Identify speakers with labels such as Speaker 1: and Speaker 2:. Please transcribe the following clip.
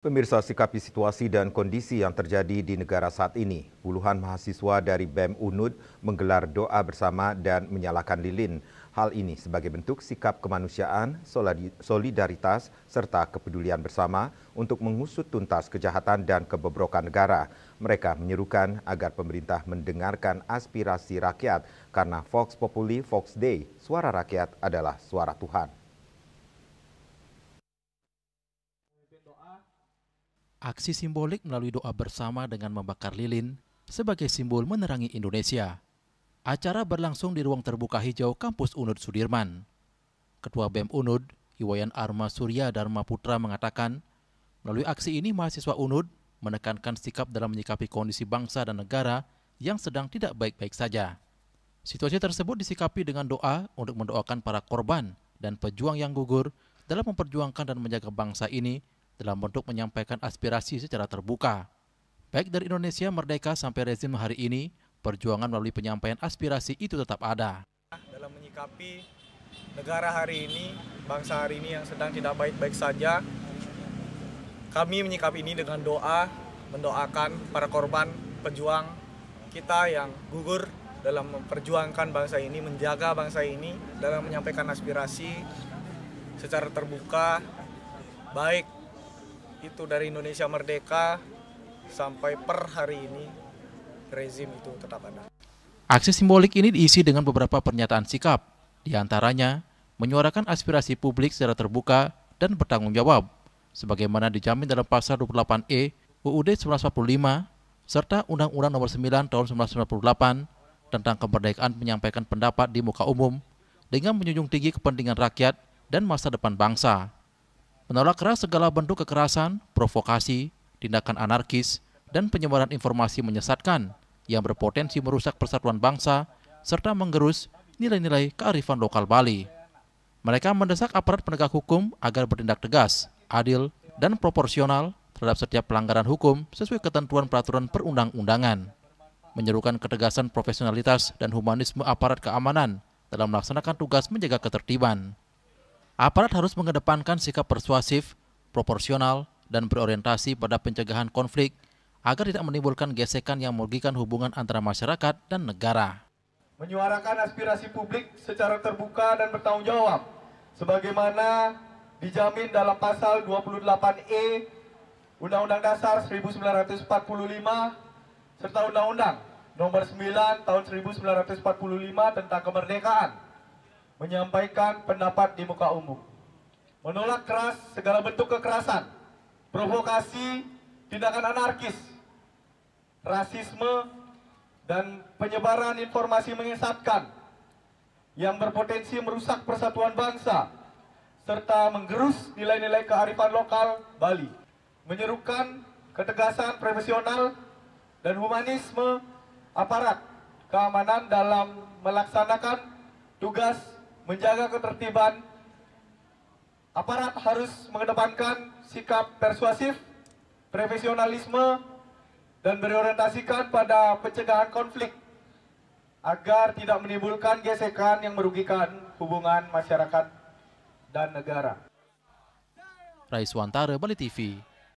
Speaker 1: Pemirsa, sikapi situasi dan kondisi yang terjadi di negara saat ini. Puluhan mahasiswa dari BEM UNUD menggelar doa bersama dan menyalakan lilin. Hal ini sebagai bentuk sikap kemanusiaan, solidaritas, serta kepedulian bersama untuk mengusut tuntas kejahatan dan kebobrokan negara. Mereka menyerukan agar pemerintah mendengarkan aspirasi rakyat karena Vox Populi, Vox Dei, suara rakyat adalah suara Tuhan.
Speaker 2: Aksi simbolik melalui doa bersama dengan membakar lilin sebagai simbol menerangi Indonesia. Acara berlangsung di ruang terbuka hijau kampus UNUD Sudirman. Ketua BEM UNUD, Iwayan Arma Surya Dharma Putra mengatakan, melalui aksi ini mahasiswa UNUD menekankan sikap dalam menyikapi kondisi bangsa dan negara yang sedang tidak baik-baik saja. Situasi tersebut disikapi dengan doa untuk mendoakan para korban dan pejuang yang gugur dalam memperjuangkan dan menjaga bangsa ini dalam bentuk menyampaikan aspirasi secara terbuka. Baik dari Indonesia merdeka sampai rezim hari ini, perjuangan melalui penyampaian aspirasi itu tetap ada.
Speaker 3: Dalam menyikapi negara hari ini, bangsa hari ini yang sedang tidak baik-baik saja, kami menyikapi ini dengan doa, mendoakan para korban pejuang kita yang gugur dalam memperjuangkan bangsa ini, menjaga bangsa ini, dalam menyampaikan aspirasi secara terbuka, baik itu dari Indonesia merdeka sampai per hari ini rezim itu tetap ada.
Speaker 2: Aksi simbolik ini diisi dengan beberapa pernyataan sikap, diantaranya menyuarakan aspirasi publik secara terbuka dan bertanggung jawab, sebagaimana dijamin dalam pasal 28E UUD 1945 serta Undang-Undang Nomor 9 Tahun 1998 tentang kemerdekaan menyampaikan pendapat di muka umum dengan menjunjung tinggi kepentingan rakyat dan masa depan bangsa. Menolak keras segala bentuk kekerasan, provokasi, tindakan anarkis, dan penyebaran informasi menyesatkan yang berpotensi merusak persatuan bangsa serta menggerus nilai-nilai kearifan lokal Bali. Mereka mendesak aparat penegak hukum agar bertindak tegas, adil, dan proporsional terhadap setiap pelanggaran hukum sesuai ketentuan peraturan perundang-undangan. Menyerukan ketegasan profesionalitas dan humanisme aparat keamanan dalam melaksanakan tugas menjaga ketertiban. Aparat harus mengedepankan sikap persuasif, proporsional, dan berorientasi pada pencegahan konflik agar tidak menimbulkan gesekan yang merugikan hubungan antara masyarakat dan negara.
Speaker 3: Menyuarakan aspirasi publik secara terbuka dan bertanggung jawab, sebagaimana dijamin dalam pasal 28E Undang-Undang Dasar 1945 serta Undang-Undang Nomor 9 Tahun 1945 tentang kemerdekaan. Menyampaikan pendapat di muka umum, menolak keras segala bentuk kekerasan, provokasi, tindakan anarkis, rasisme, dan penyebaran informasi menyesatkan yang berpotensi merusak persatuan bangsa, serta menggerus nilai-nilai kearifan lokal Bali. Menyerukan ketegasan profesional dan humanisme aparat keamanan dalam melaksanakan tugas menjaga ketertiban. Aparat harus mengedepankan sikap persuasif, profesionalisme, dan berorientasikan pada pencegahan konflik agar tidak menimbulkan gesekan yang merugikan hubungan masyarakat dan negara.
Speaker 2: Raiswantara, Bali TV.